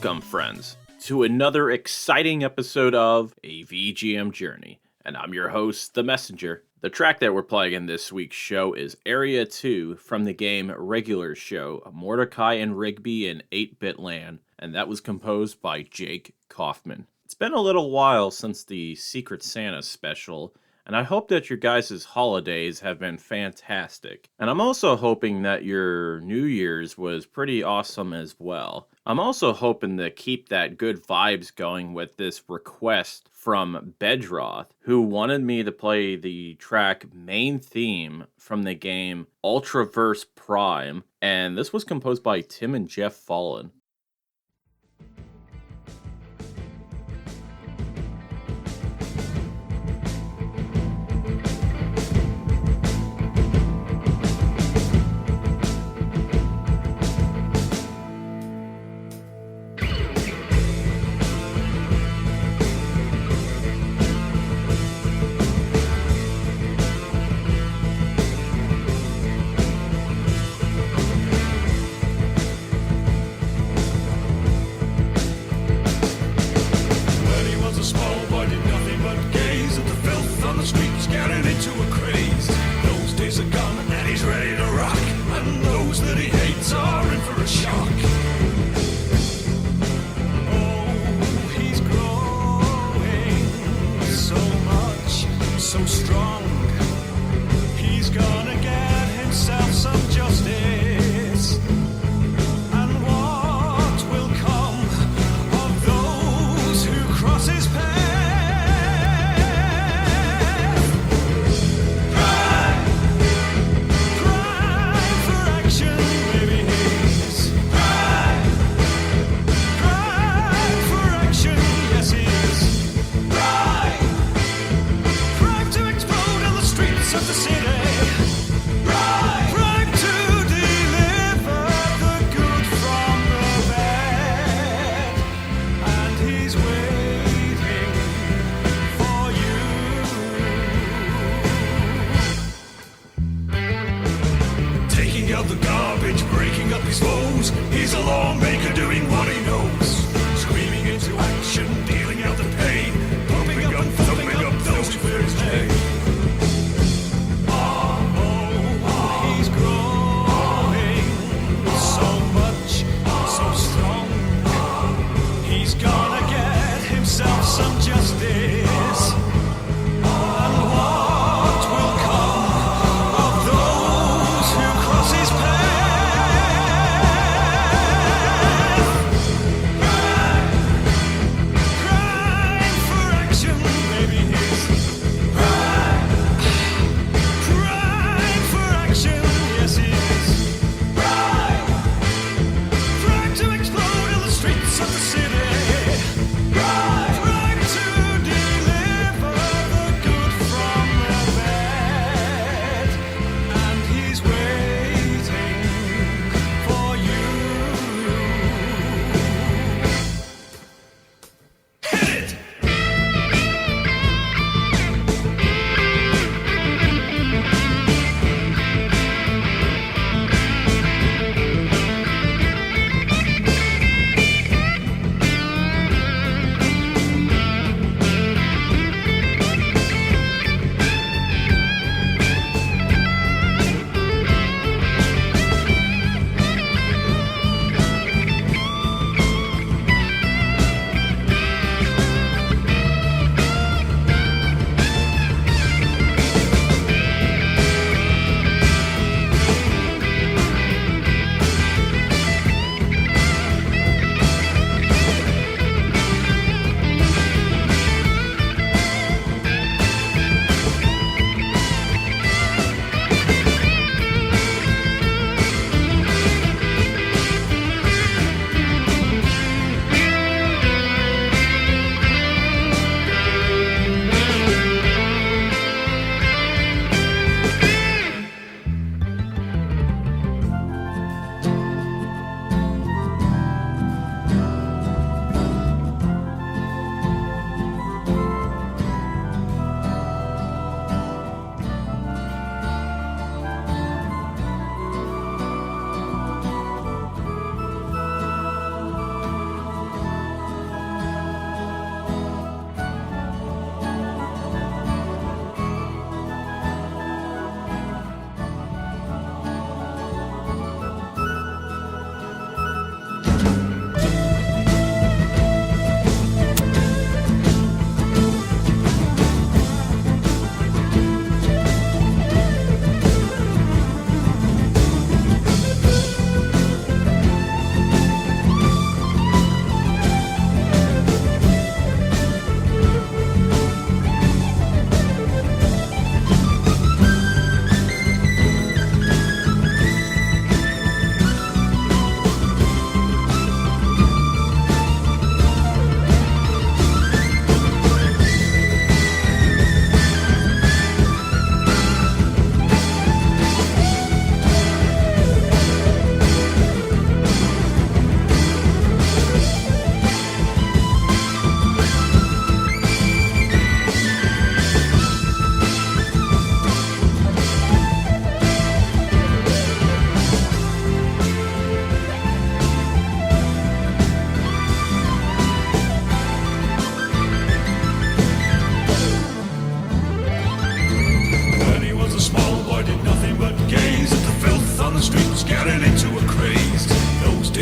Welcome, friends, to another exciting episode of A VGM Journey, and I'm your host, The Messenger. The track that we're playing in this week's show is Area 2 from the game Regular Show, Mordecai and Rigby in 8-Bit Land, and that was composed by Jake Kaufman. It's been a little while since the Secret Santa special, and I hope that your guys' holidays have been fantastic. And I'm also hoping that your New Year's was pretty awesome as well. I'm also hoping to keep that good vibes going with this request from Bedroth, who wanted me to play the track Main Theme from the game Ultraverse Prime, and this was composed by Tim and Geoff Follin.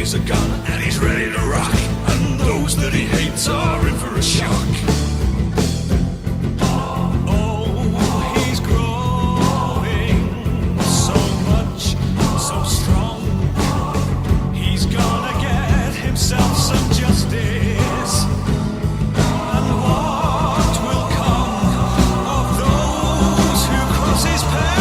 carries a gun and he's ready to rock. And those that he hates are in for a shock. Oh, he's growing so much, so strong. He's gonna get himself some justice. And what will come of those who cross his path?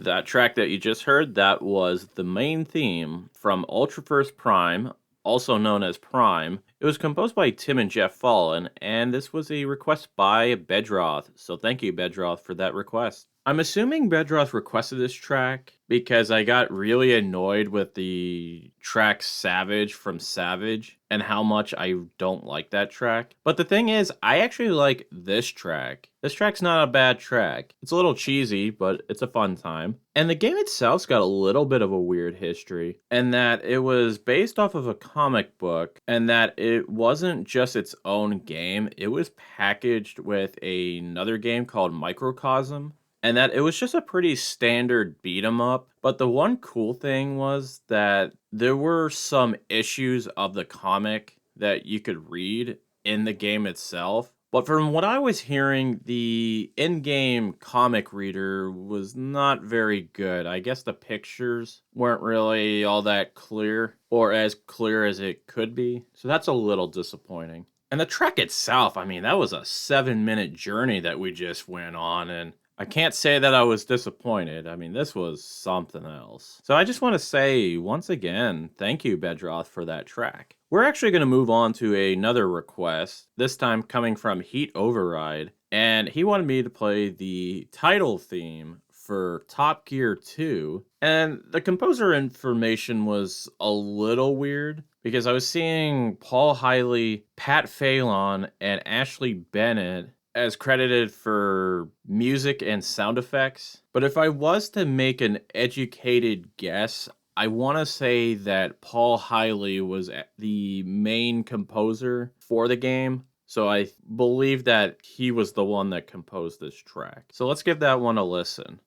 That track that you just heard, that was the main theme from Ultraverse Prime, also known as Prime. It was composed by Tim and Geoff Follin, and this was a request by Bedroth, so thank you, Bedroth, for that request. I'm assuming Bedroth requested this track because I got really annoyed with the track Savage from Savage and how much I don't like that track. But the thing is, I actually like this track. This track's not a bad track. It's a little cheesy, but it's a fun time. And the game itself's got a little bit of a weird history, and that it was based off of a comic book, and that it wasn't just its own game, it was packaged with another game called Microcosm. And that it was just a pretty standard beat 'em up. But the one cool thing was that there were some issues of the comic that you could read in the game itself. But from what I was hearing, the in-game comic reader was not very good. I guess the pictures weren't really all that clear, or as clear as it could be. So that's a little disappointing. And the track itself, I mean, that was a 7-minute journey that we just went on, and I can't say that I was disappointed. I mean, this was something else. So I just want to say, once again, thank you, Bedroth, for that track. We're actually going to move on to another request, this time coming from Heat Override, and he wanted me to play the title theme for Top Gear 2, and the composer information was a little weird, because I was seeing Paul Hiley, Pat Phelan, and Ashley Bennett as credited for music and sound effects. But if I was to make an educated guess, I want to say that Paul Hiley was the main composer for the game. So I believe that he was the one that composed this track. So let's give that one a listen.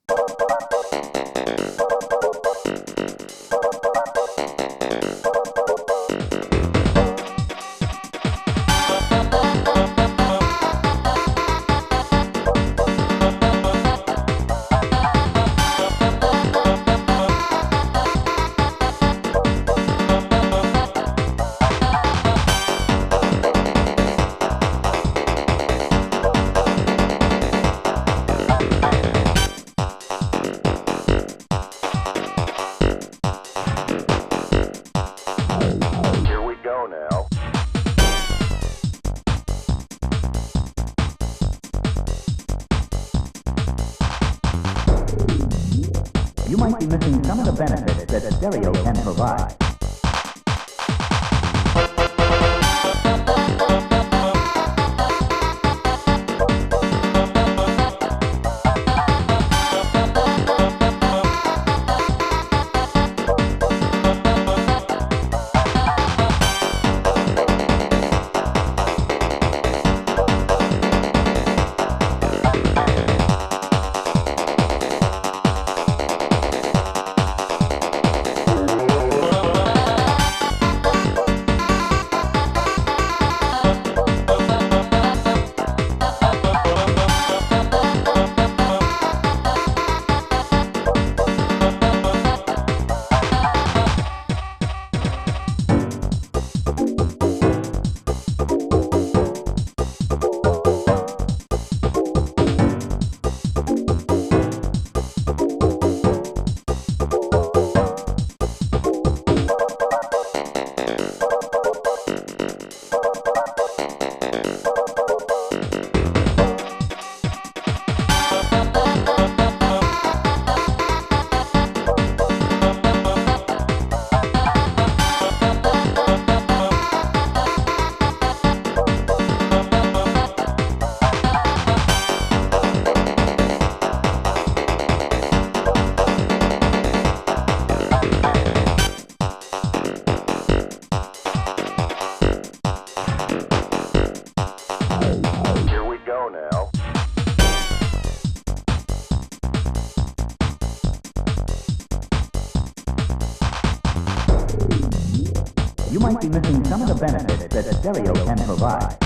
You might be missing some of the benefits that stereo can provide. might be missing some of the benefits that stereo can provide.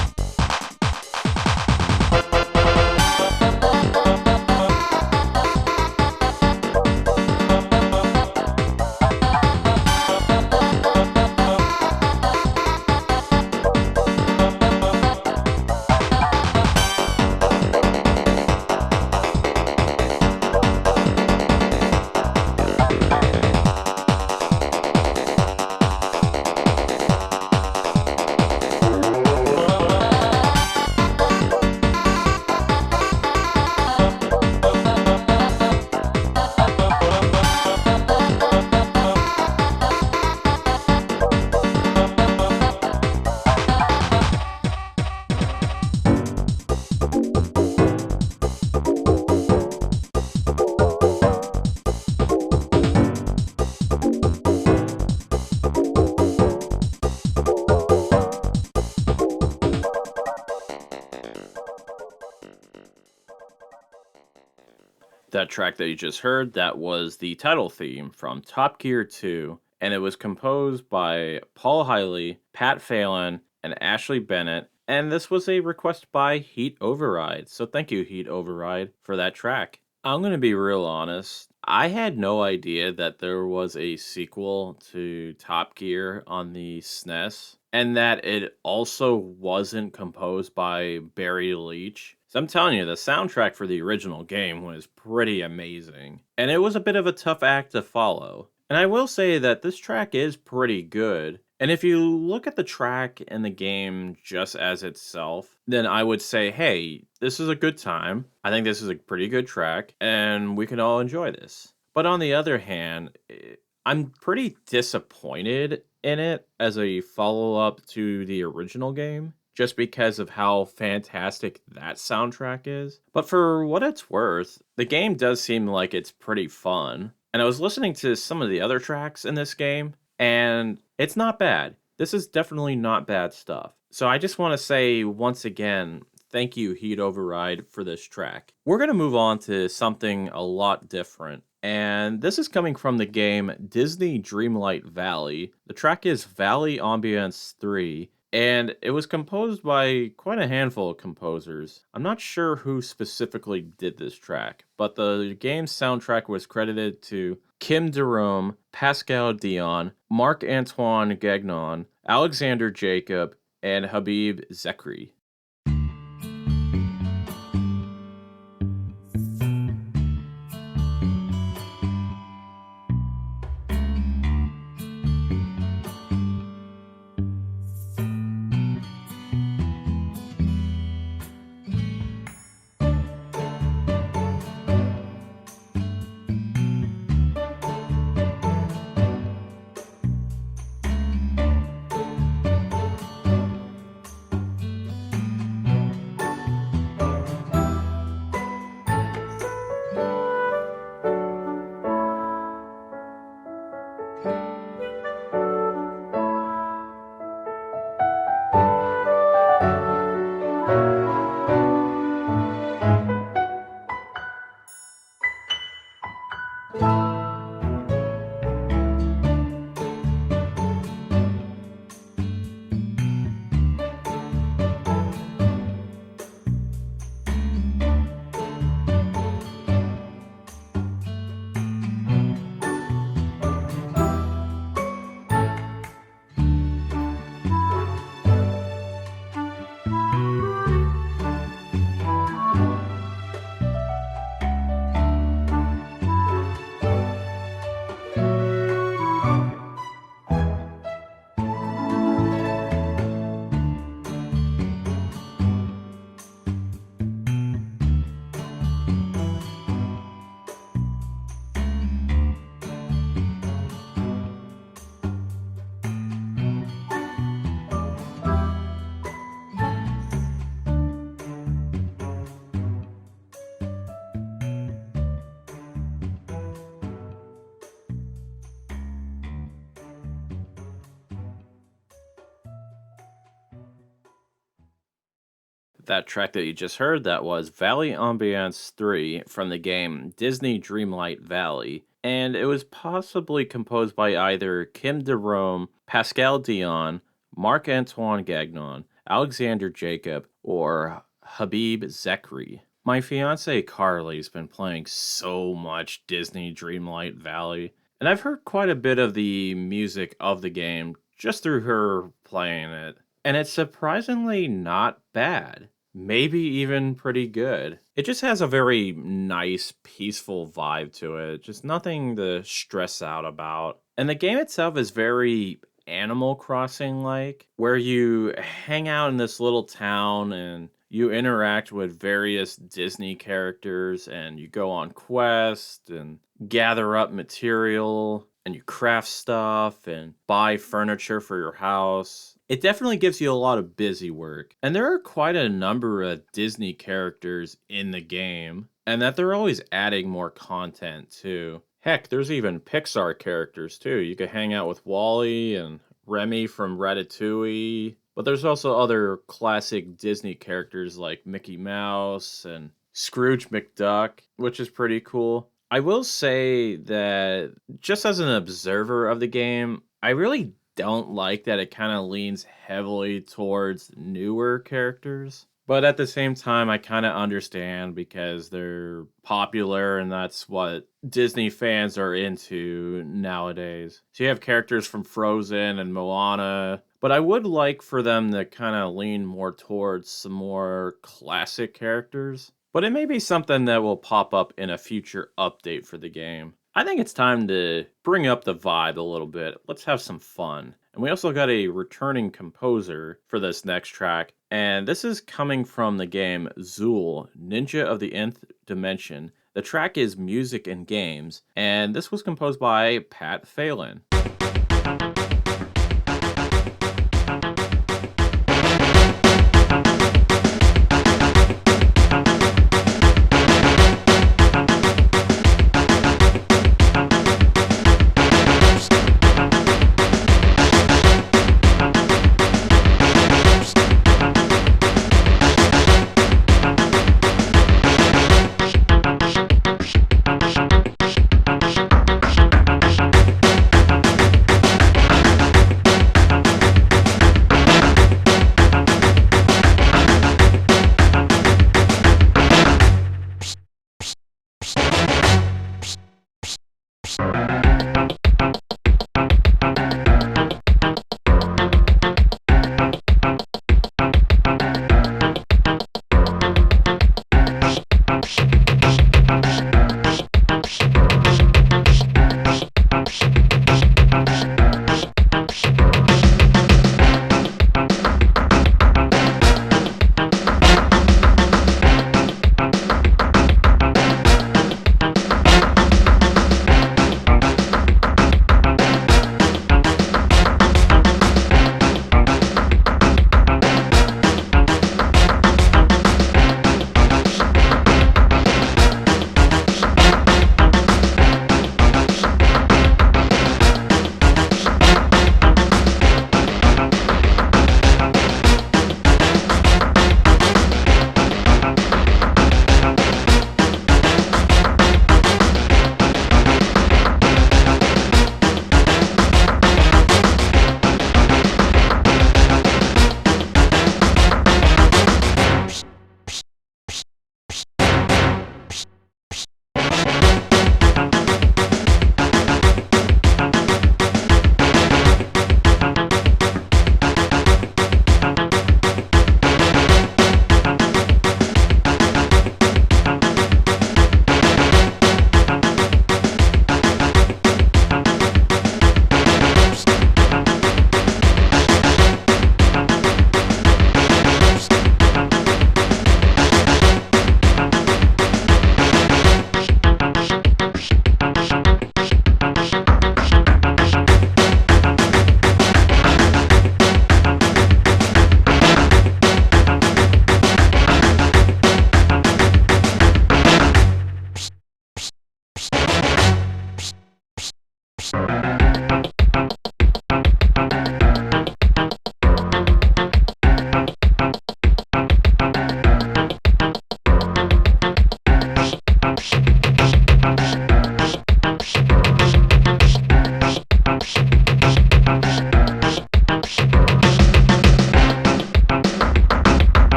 That track that you just heard, that was the title theme from Top Gear 2, and it was composed by Paul Hiley, Pat Phelan, and Ashley Bennett, and this was a request by Heat Override, so thank you, Heat Override, for that track. I'm going to be real honest, I had no idea that there was a sequel to Top Gear on the SNES, and that it also wasn't composed by Barry Leach. So I'm telling you, the soundtrack for the original game was pretty amazing. And it was a bit of a tough act to follow. And I will say that this track is pretty good. And if you look at the track and the game just as itself, then I would say, hey, this is a good time. I think this is a pretty good track, and we can all enjoy this. But on the other hand, I'm pretty disappointed in it as a follow-up to the original game, just because of how fantastic that soundtrack is. But for what it's worth, the game does seem like it's pretty fun. And I was listening to some of the other tracks in this game, and it's not bad. This is definitely not bad stuff. So I just want to say once again, thank you, Heat Override, for this track. We're going to move on to something a lot different. And this is coming from the game Disney Dreamlight Valley. The track is Valley Ambiance 3. And it was composed by quite a handful of composers. I'm not sure who specifically did this track, but the game's soundtrack was credited to Kim Derome, Pascal Dion, Marc-Antoine Gagnon, Alexandre Jacob, and Habib Zekri. That track that you just heard, that was Valley Ambiance 3 from the game Disney Dreamlight Valley. and it was possibly composed by either Kim Derome, Pascal Dion, Marc-Antoine Gagnon, Alexandre Jacob, or Habib Zekri. My fiance Carly's been playing so much Disney Dreamlight Valley, and I've heard quite a bit of the music of the game just through her playing it, and it's surprisingly not bad. Maybe even pretty good. It just has a very nice, peaceful vibe to it. Just nothing to stress out about. And the game itself is very Animal Crossing like, where you hang out in this little town and you interact with various Disney characters and you go on quests and gather up material and you craft stuff and buy furniture for your house. It definitely gives you a lot of busy work. And there are quite a number of Disney characters in the game, and that they're always adding more content too. Heck, there's even Pixar characters too. You could hang out with Wall-E and Remy from Ratatouille. But there's also other classic Disney characters like Mickey Mouse and Scrooge McDuck, which is pretty cool. I will say that just as an observer of the game, I really don't like that it kind of leans heavily towards newer characters. But at the same time, I kind of understand because they're popular and that's what Disney fans are into nowadays. So you have characters from Frozen and Moana, but I would like for them to kind of lean more towards some more classic characters. But it may be something that will pop up in a future update for the game. I think it's time to bring up the vibe a little bit. Let's have some fun. And we also got a returning composer for this next track. And this is coming from the game Zool, Ninja of the Nth Dimension. The track is Music and Games. And this was composed by Phelan.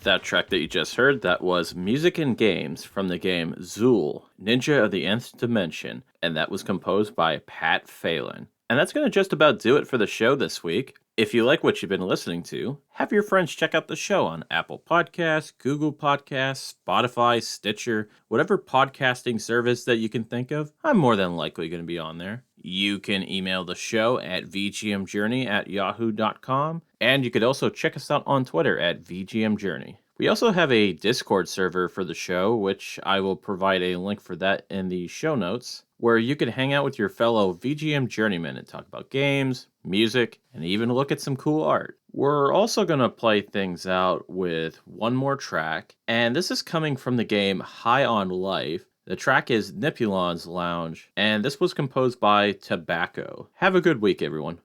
That track that you just heard, that was Music and Games from the game Zool, Ninja of the Nth Dimension, and that was composed by Pat Phelan. And that's going to just about do it for the show this week. If you like what you've been listening to, have your friends check out the show on Apple Podcasts, Google Podcasts, Spotify, Stitcher, whatever podcasting service that you can think of. I'm more than likely going to be on there. You can email the show at vgmjourney@yahoo.com, and you could also check us out on Twitter at vgmjourney. We also have a Discord server for the show, which I will provide a link for that in the show notes, where you can hang out with your fellow VGM journeymen and talk about games, music, and even look at some cool art. We're also going to play things out with one more track, and this is coming from the game High on Life. The track is Nipulon's Lounge, and this was composed by Tobacco. Have a good week, everyone.